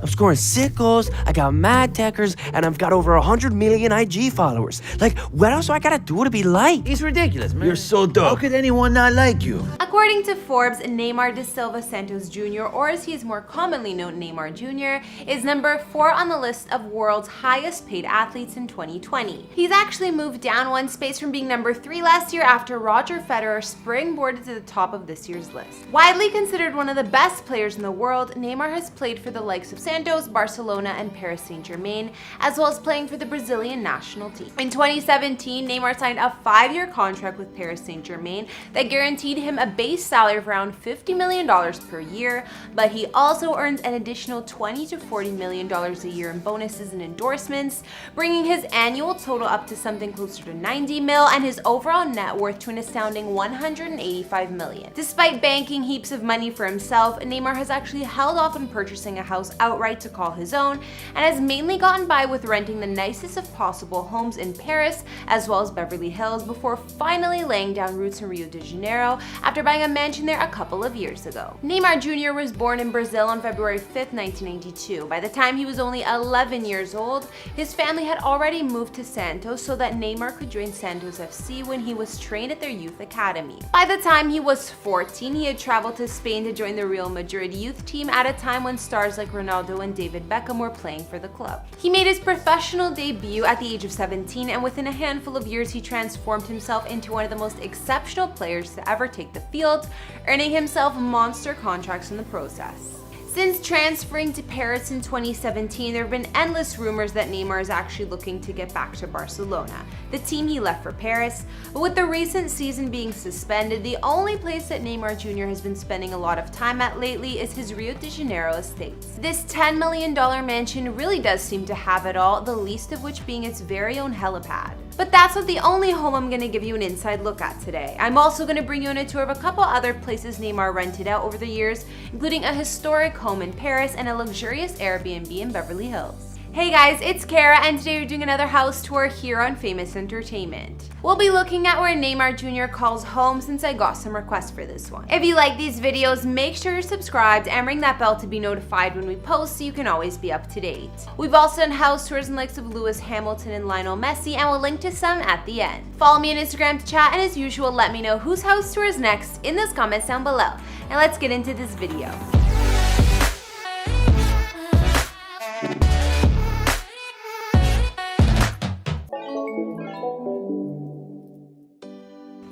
I'm scoring sick goals, I got mad techers, and I've got over 100 million IG followers. Like, what else do I gotta do to be liked? He's ridiculous, man. You're so dumb. How could anyone not like you? According to Forbes, Neymar da Silva Santos Jr., or as he is more commonly known, Neymar Junior, is number 4 on the list of world's highest paid athletes in 2020. He's actually moved down one space from being number 3 last year after Roger Federer springboarded to the top of this year's list. Widely considered one of the best players in the world, Neymar has played for the likes of Santos, Barcelona, and Paris Saint-Germain, as well as playing for the Brazilian national team. In 2017, Neymar signed a 5-year contract with Paris Saint-Germain that guaranteed him a base salary of around $50 million per year, but he also earns an additional $20 to $40 million a year in bonuses and endorsements, bringing his annual total up to something closer to 90 mil and his overall net worth to an astounding 185 million. Despite banking heaps of money for himself, Neymar has actually held off on purchasing a house outright to call his own and has mainly gotten by with renting the nicest of possible homes in Paris as well as Beverly Hills before finally laying down roots in Rio de Janeiro after buying a mansion there a couple of years ago. Neymar Jr. was born in Brazil on February 5th, 1992. By the time he was only 11 years old, his family had already moved to Santos so that Neymar could join Santos FC when he was trained at their youth academy. By the time he was 14, he had traveled to Spain to join the Real Madrid youth team at a time when stars like Ronaldo and David Beckham were playing for the club. He made his professional debut at the age of 17, and within a handful of years he transformed himself into one of the most exceptional players to ever take the field, earning himself monster contracts in the process. Since transferring to Paris in 2017, there have been endless rumors that Neymar is actually looking to get back to Barcelona, the team he left for Paris. But with the recent season being suspended, the only place that Neymar Jr. has been spending a lot of time at lately is his Rio de Janeiro estates. This $10 million mansion really does seem to have it all, the least of which being its very own helipad. But that's not the only home I'm going to give you an inside look at today. I'm also going to bring you on a tour of a couple other places Neymar rented out over the years, including a historic home in Paris and a luxurious Airbnb in Beverly Hills. Hey guys, it's Kara, and today we're doing another house tour here on Famous Entertainment. We'll be looking at where Neymar Jr. calls home since I got some requests for this one. If you like these videos, make sure you're subscribed and ring that bell to be notified when we post so you can always be up to date. We've also done house tours in the likes of Lewis Hamilton and Lionel Messi, and we'll link to some at the end. Follow me on Instagram to chat, and as usual, let me know whose house tour is next in those comments down below. Now let's get into this video.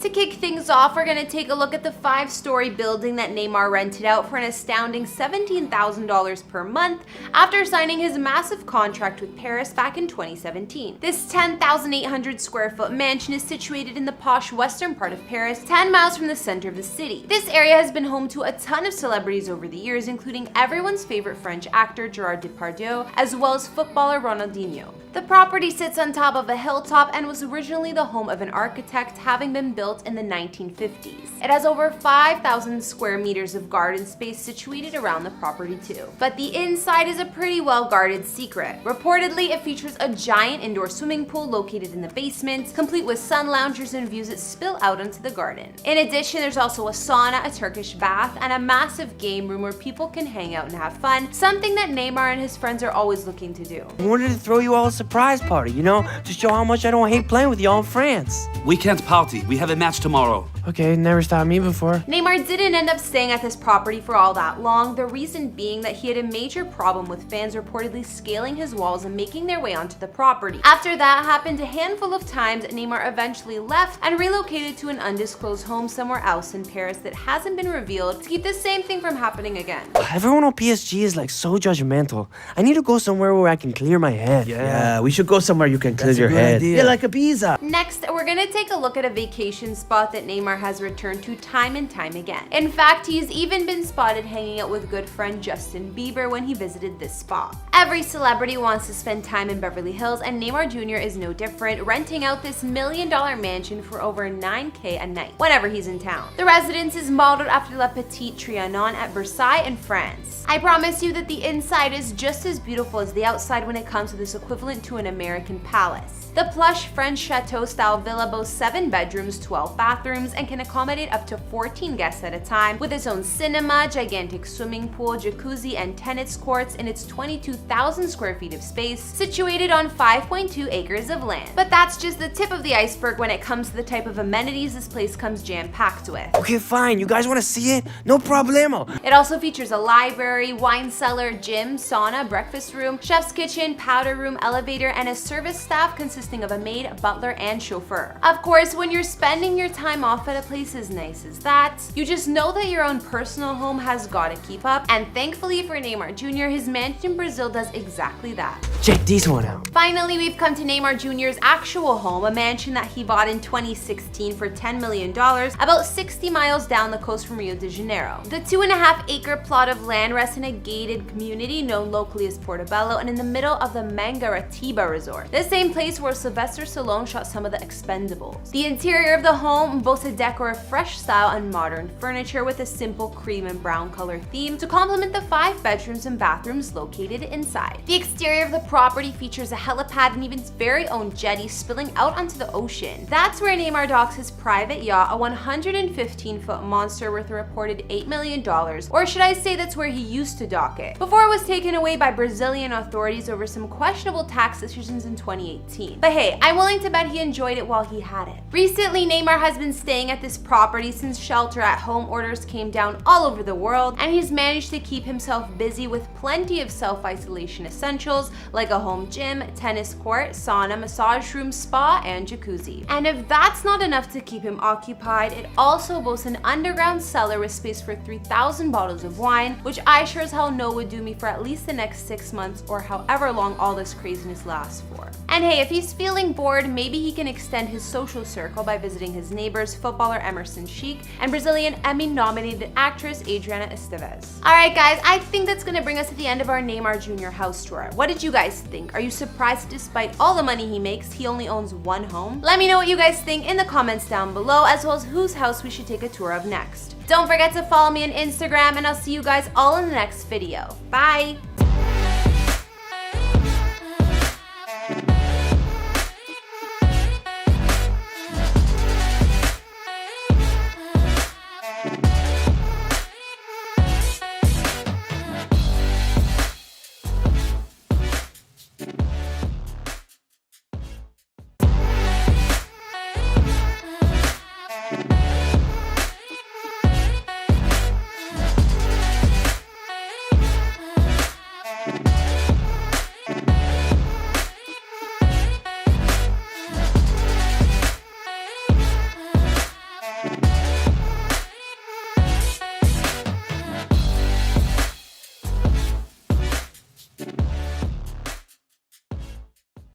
To kick things off, we're going to take a look at the 5-story building that Neymar rented out for an astounding $17,000 per month after signing his massive contract with Paris back in 2017. This 10,800 square foot mansion is situated in the posh western part of Paris, 10 miles from the center of the city. This area has been home to a ton of celebrities over the years, including everyone's favorite French actor Gerard Depardieu, as well as footballer Ronaldinho. The property sits on top of a hilltop and was originally the home of an architect, having been built in the 1950s. It has over 5,000 square meters of garden space situated around the property too. But the inside is a pretty well guarded secret. Reportedly, it features a giant indoor swimming pool located in the basement, complete with sun loungers and views that spill out onto the garden. In addition, there's also a sauna, a Turkish bath, and a massive game room where people can hang out and have fun, something that Neymar and his friends are always looking to do. I wanted to throw you all a surprise party, to show how much I don't hate playing with y'all in France. We can't party. We have a match tomorrow. Okay, never stopped me before. Neymar didn't end up staying at this property for all that long, the reason being that he had a major problem with fans reportedly scaling his walls and making their way onto the property. After that happened a handful of times, Neymar eventually left and relocated to an undisclosed home somewhere else in Paris that hasn't been revealed to keep the same thing from happening again. Everyone on PSG is so judgmental. I need to go somewhere where I can clear my head. Yeah, we should go somewhere you can clear That's a your good head. idea. Yeah, like Ibiza. Next, we're gonna take a look at a vacation spot that Neymar has returned to time and time again. In fact, he's even been spotted hanging out with good friend Justin Bieber when he visited this spot. Every celebrity wants to spend time in Beverly Hills, and Neymar Jr. is no different, renting out this $1 million mansion for over $9K a night whenever he's in town. The residence is modeled after La Petite Trianon at Versailles in France. I promise you that the inside is just as beautiful as the outside when it comes to this equivalent to an American palace. The plush French chateau-style villa boasts 7 bedrooms, 12 bathrooms, and can accommodate up to 14 guests at a time, with its own cinema, gigantic swimming pool, jacuzzi, and tennis courts in its 22,000 square feet of space, situated on 5.2 acres of land. But that's just the tip of the iceberg when it comes to the type of amenities this place comes jam-packed with. Okay, fine. You guys want to see it? No problemo. It also features a library, wine cellar, gym, sauna, breakfast room, chef's kitchen, powder room, elevator, and a service staff consisting of a maid, butler, and chauffeur. Of course, when you're spending your time off at a place as nice as that, you just know that your own personal home has got to keep up, and thankfully for Neymar Jr., his mansion in Brazil does exactly that. Check this one out. Finally, we've come to Neymar Jr.'s actual home, a mansion that he bought in 2016 for $10 million, about 60 miles down the coast from Rio de Janeiro. The 2.5-acre plot of land rests in a gated community known locally as Portobello and in the middle of the Mangaratiba resort, the same place where Sylvester Stallone shot some of the Expendables. The interior of the home boasts a decor of fresh style and modern furniture with a simple cream and brown color theme to complement the 5 bedrooms and bathrooms located inside. The exterior of the property features a helipad and even its very own jetty spilling out onto the ocean. That's where Neymar docks his private yacht, a 115-foot monster worth a reported $8 million, or should I say that's where he used to dock it, before it was taken away by Brazilian authorities over some questionable tax decisions in 2018. But hey, I'm willing to bet he enjoyed it while he had it. Recently, Neymar has been staying at this property since shelter-at-home orders came down all over the world, and he's managed to keep himself busy with plenty of self-isolation essentials like a home gym, tennis court, sauna, massage room, spa, and jacuzzi. And if that's not enough to keep him occupied, it also boasts an underground cellar with space for 3,000 bottles of wine, which I sure as hell know would do me for at least the next 6 months or however long all this craziness lasts for. And hey, if he's feeling bored, maybe he can extend his social circle by visiting his neighbors, footballer Emerson Sheik and Brazilian Emmy-nominated actress Adriana Esteves. Alright guys, I think that's gonna bring us to the end of our Neymar Jr. house tour. What did you guys think? Are you surprised despite all the money he makes, he only owns 1 home? Let me know what you guys think in the comments down below, as well as whose house we should take a tour of next. Don't forget to follow me on Instagram, and I'll see you guys all in the next video. Bye!